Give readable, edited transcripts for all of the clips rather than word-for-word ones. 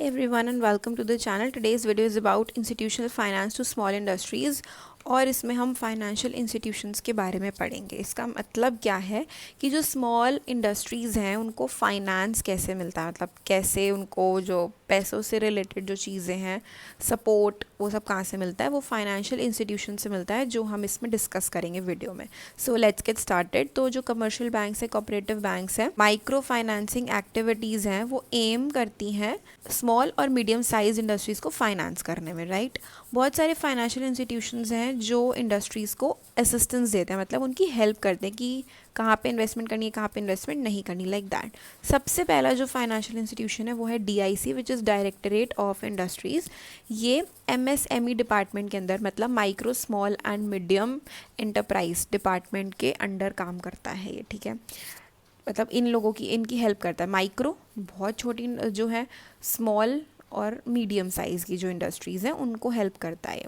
Everyone and welcome to the channel. Today's video is about institutional finance to small industries और इसमें हम financial institutions के बारे में पढ़ेंगे। इसका मतलब क्या है कि जो स्मॉल इंडस्ट्रीज़ हैं उनको फाइनेंस कैसे मिलता है, मतलब कैसे उनको जो पैसों से रिलेटेड जो चीज़ें हैं, सपोर्ट, वो सब कहाँ से मिलता है, वो फाइनेंशियल इंस्टीट्यूशन से मिलता है, जो हम इसमें डिस्कस करेंगे वीडियो में। So let's get started. तो जो कमर्शियल बैंक्स है, कोऑपरेटिव बैंक्स हैं, माइक्रो फाइनेंसिंग एक्टिविटीज़ हैं, वो एम करती हैं स्मॉल और मीडियम साइज इंडस्ट्रीज़ को फाइनेंस करने में, राइट। बहुत सारे फाइनेंशियल इंस्टीट्यूशंस हैं जो इंडस्ट्रीज़ को असिस्टेंस देते हैं, मतलब उनकी हेल्प करते हैं कि कहाँ पे इन्वेस्टमेंट करनी है, कहाँ पे इन्वेस्टमेंट नहीं करनी, लाइक दैट। सबसे पहला जो फाइनेंशियल इंस्टीट्यूशन है वो है DIC, which is directorate of industries. ये MSME डिपार्टमेंट के अंदर, मतलब micro small and medium enterprise department के अंडर काम करता है ये, ठीक है। मतलब इन लोगों की, इनकी हेल्प करता है। माइक्रो बहुत छोटी जो है, स्मॉल और मीडियम साइज़ की जो इंडस्ट्रीज़ हैं उनको हेल्प करता है।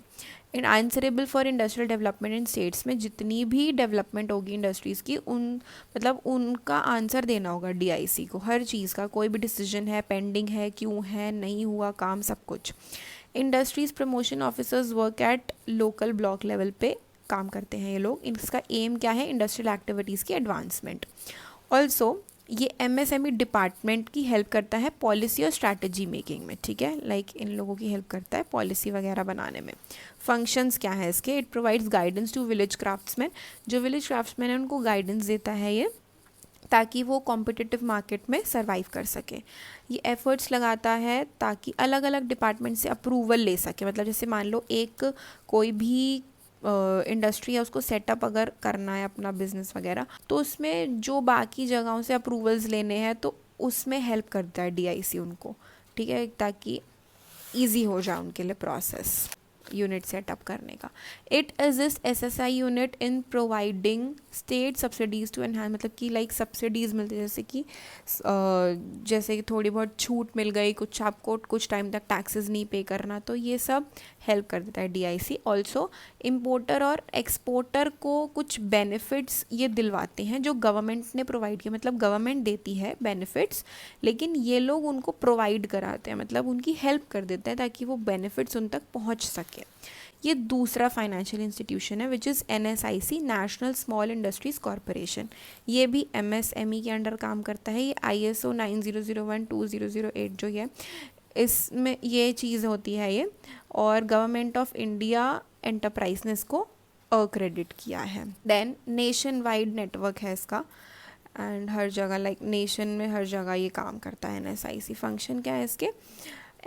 In answerable for industrial development in states में जितनी भी डेवलपमेंट होगी इंडस्ट्रीज़ की, मतलब उनका आंसर देना होगा DIC को, हर चीज़ का। कोई भी डिसीजन है, पेंडिंग है, क्यों है, नहीं हुआ काम, सब कुछ। Industries promotion officers work at local block level पे काम करते हैं ये लोग। इनका एम क्या है? इंडस्ट्रियल एक्टिविटीज़ की एडवांसमेंट। ऑल्सो ये MSME डिपार्टमेंट की हेल्प करता है पॉलिसी और स्ट्रैटेजी मेकिंग में, ठीक है। लाइक इन लोगों की हेल्प करता है पॉलिसी वगैरह बनाने में। फंक्शंस क्या है इसके? It provides guidance to village craftsman. जो विलेज क्राफ्ट्समैन है उनको गाइडेंस देता है ये, ताकि वो कॉम्पिटिटिव मार्केट में सर्वाइव कर सके। ये एफर्ट्स लगाता है ताकि अलग अलग डिपार्टमेंट से अप्रूवल ले सके। मतलब जैसे मान लो एक कोई भी इंडस्ट्री है, उसको सेटअप अगर करना है अपना बिजनेस वगैरह, तो उसमें जो बाकी जगहों से अप्रूवल्स लेने हैं तो उसमें हेल्प करता है DIC उनको, ठीक है, ताकि ईजी हो जाए उनके लिए प्रोसेस यूनिट सेटअप करने का। It assist SSI unit in providing state subsidies to enhance, मतलब कि लाइक सब्सिडीज़ मिलती है, जैसे कि थोड़ी बहुत छूट मिल गई, कुछ आपको कुछ टाइम तक टैक्सेस नहीं पे करना, तो ये सब हेल्प कर देता है DIC। ऑल्सो इम्पोर्टर और एक्सपोर्टर को कुछ बेनिफिट्स ये दिलवाते हैं जो गवर्नमेंट ने प्रोवाइड किया, मतलब गवर्नमेंट देती है बेनिफिट्स, लेकिन ये लोग उनको प्रोवाइड कराते हैं, मतलब उनकी हेल्प कर देते हैं ताकि वो बेनिफिट्स उन तक पहुंच सके। ये दूसरा फाइनेंशियल इंस्टीट्यूशन है which is NSIC, national small industries corporation. ये भी MSME के अंडर काम करता है। ये ISO 9001-2008 जो है, इसमें ये चीज़ होती है ये, और गवर्नमेंट ऑफ इंडिया एंटरप्राइज ने इसको क्रेडिट किया है। देन नेशन वाइड नेटवर्क है इसका, एंड हर जगह, लाइक नेशन में हर जगह ये काम करता है। NSIC फंक्शन क्या है इसके?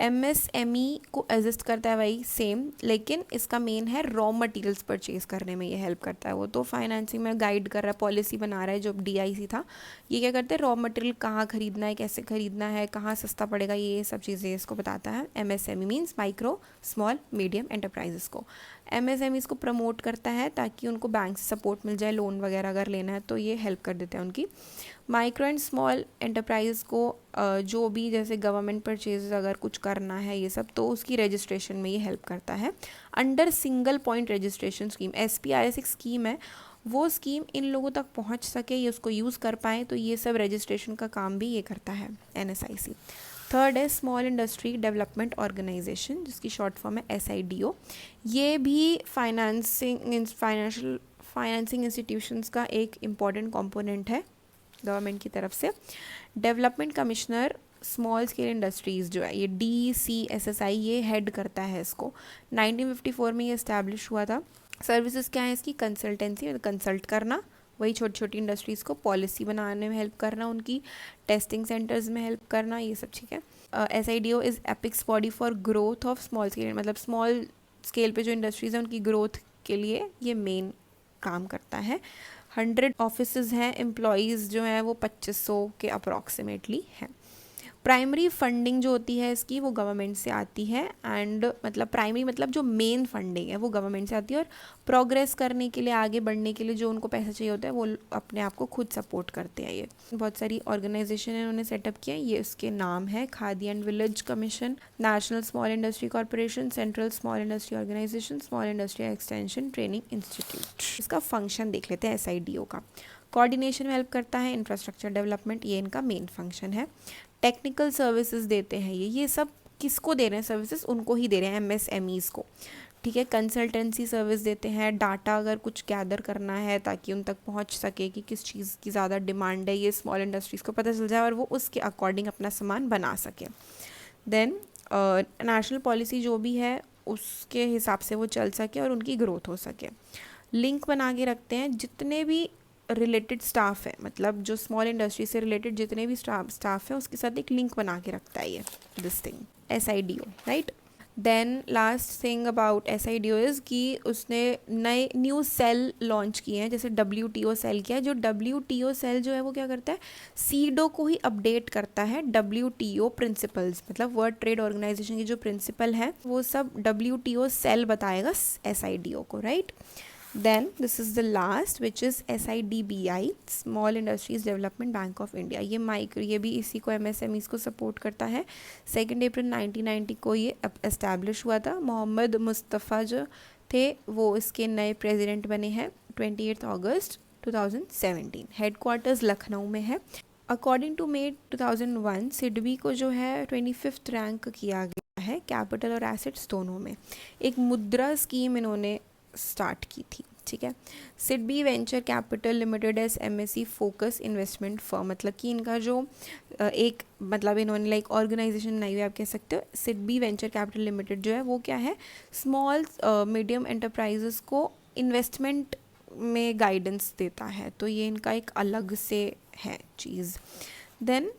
MSME को असिस्ट करता है वही सेम, लेकिन इसका मेन है रॉ मटेरियल्स परचेज करने में ये हेल्प करता है। वो तो फाइनेंसिंग में गाइड कर रहा है, पॉलिसी बना रहा है, जो DIC था। ये क्या करते हैं? रॉ मटेरियल कहाँ खरीदना है, कैसे खरीदना है, कहाँ सस्ता पड़ेगा, ये सब चीज़ें इसको बताता है। MSME means micro small medium enterprises को। MSME इसको प्रमोट करता है ताकि उनको बैंक से सपोर्ट मिल जाए, लोन वगैरह अगर लेना है तो ये हेल्प कर देते हैं उनकी। माइक्रो एंड स्मॉल एंटरप्राइज को जो भी जैसे गवर्नमेंट परचेज अगर कुछ करना है ये सब, तो उसकी रजिस्ट्रेशन में ये हेल्प करता है। Under single point registration scheme, SPRS एक स्कीम है, वो स्कीम इन लोगों तक पहुंच सके, ये उसको यूज़ कर पाए, तो ये सब रजिस्ट्रेशन का काम भी ये करता है NSIC। थर्ड है स्मॉल इंडस्ट्री डेवलपमेंट ऑर्गेनाइजेशन, जिसकी शॉर्ट फॉर्म है SIDO। ये भी फाइनेंसिंग इंस्टीट्यूशंस का एक इम्पॉर्टेंट कंपोनेंट है गवर्नमेंट की तरफ से। Development commissioner small scale industries जो है, ये DCSSI ये हेड करता है इसको। 1954 में ये इस्टेब्लिश हुआ था। सर्विसेज क्या है इसकी? कंसल्टेंसी, कंसल्ट करना, वही छोटी छोटी इंडस्ट्रीज़ को पॉलिसी बनाने में हेल्प करना, उनकी टेस्टिंग सेंटर्स में हेल्प करना, ये सब, ठीक है। SIDO is apex body for growth of small scale, मतलब स्मॉल स्केल पे जो इंडस्ट्रीज़ हैं उनकी ग्रोथ के लिए ये मेन काम करता है। 100 ऑफिसेज हैं, एम्प्लॉयज़ जो हैं वो 2500 के अप्रॉक्सीमेटली हैं। प्राइमरी फंडिंग जो होती है इसकी, वो गवर्नमेंट से आती है, एंड मतलब प्राइमरी मतलब जो मेन फंडिंग है वो गवर्नमेंट से आती है, और प्रोग्रेस करने के लिए, आगे बढ़ने के लिए जो उनको पैसा चाहिए होता है वो अपने आप को खुद सपोर्ट करते हैं। ये बहुत सारी ऑर्गेनाइजेशन है उन्होंने सेटअप किया है। ये उसके नाम है Khadi and village commission, national small industry corporation, central small industry organisation, small industry extension training institute. इसका फंक्शन देख लेते हैं SIDO का। कोऑर्डिनेशन में हेल्प करता है, इंफ्रास्ट्रक्चर डेवलपमेंट, ये इनका मेन फंक्शन है। टेक्निकल सर्विसेज देते हैं ये सब किसको दे रहे हैं सर्विसेज, उनको ही दे रहे हैं, MSMEs को, ठीक है। कंसल्टेंसी सर्विस देते हैं, डाटा अगर कुछ गैदर करना है ताकि उन तक पहुंच सके कि किस चीज़ की ज़्यादा डिमांड है, ये स्मॉल इंडस्ट्रीज़ को पता चल जाए और वो उसके अकॉर्डिंग अपना सामान बना सके। देन नेशनल पॉलिसी जो भी है उसके हिसाब से वो चल सके और उनकी ग्रोथ हो सके। लिंक बना के रखते हैं जितने भी रिलेटेड स्टाफ है, मतलब जो स्मॉल इंडस्ट्री से रिलेटेड जितने भी स्टाफ है उसके साथ एक लिंक बना के रखता है ये this thing SIDO, right. Then last thing about SIDO is कि उसने नए न्यू सेल लॉन्च किए हैं, जैसे WTO सेल किया है। जो WTO सेल जो है वो क्या करता है, सीडो को ही अपडेट करता है WTO प्रिंसिपल्स, मतलब वर्ल्ड ट्रेड ऑर्गेनाइजेशन की जो प्रिंसिपल है वो सब WTO सेल बताएगा SIDO को, right. Then this is the last which is SIDBI, Small Industries Development Bank of India। ये भी इसी को MSMEs को सपोर्ट करता है। 2 अप्रैल 1990 को ये एस्टैब्लिश हुआ था। मोहम्मद मुस्तफ़ा जो थे वो इसके नए प्रेसिडेंट बने हैं 28 अगस्त 2017। हेडक्वार्टर्स लखनऊ में है। अकॉर्डिंग टू मे 2001 सिडबी को जो है 25th रैंक किया गया है कैपिटल और एसेट्स दोनों में। एक मुद्रा स्कीम इन्होंने स्टार्ट की थी, ठीक है। SIDBI venture capital limited S MSE focus investment firm, मतलब कि इनका जो एक मतलब इन्होंने लाइक ऑर्गेनाइजेशन बनाई हुई आप कह सकते हो। सिडबी वेंचर कैपिटल लिमिटेड जो है वो क्या है, स्मॉल मीडियम एंटरप्राइजेस को इन्वेस्टमेंट में गाइडेंस देता है, तो ये इनका एक अलग से है चीज़। Then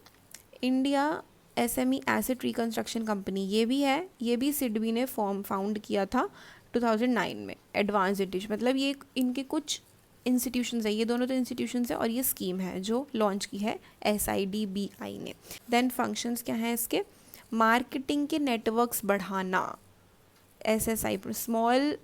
India SME asset reconstruction company ये भी है, ये भी सिडबी ने फाउंड किया था 2009 में। एडवांस एडिशन मतलब ये इनके कुछ इंस्टीट्यूशंस है, ये दोनों तो इंस्टीट्यूशंस है और ये स्कीम है जो लॉन्च की है SIDBI ने। देन फंक्शंस क्या हैं इसके, मार्केटिंग के नेटवर्क्स बढ़ाना, SSI स्मॉल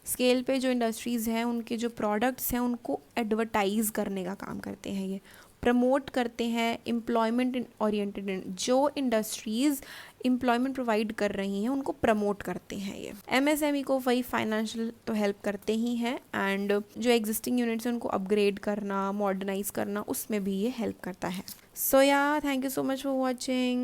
स्केल पे जो इंडस्ट्रीज़ हैं उनके जो प्रोडक्ट्स हैं उनको एडवर्टाइज़ करने का काम करते हैं, ये प्रमोट करते हैं। एम्प्लॉयमेंट ओरिएंटेड जो इंडस्ट्रीज़ एम्प्लॉयमेंट प्रोवाइड कर रही हैं उनको प्रमोट करते हैं ये। MSME को वही फाइनेंशियल तो हेल्प करते ही हैं, एंड जो एग्जिस्टिंग यूनिट्स हैं उनको अपग्रेड करना, मॉडर्नाइज करना, उसमें भी ये हेल्प करता है। सो या thank you so much for watching.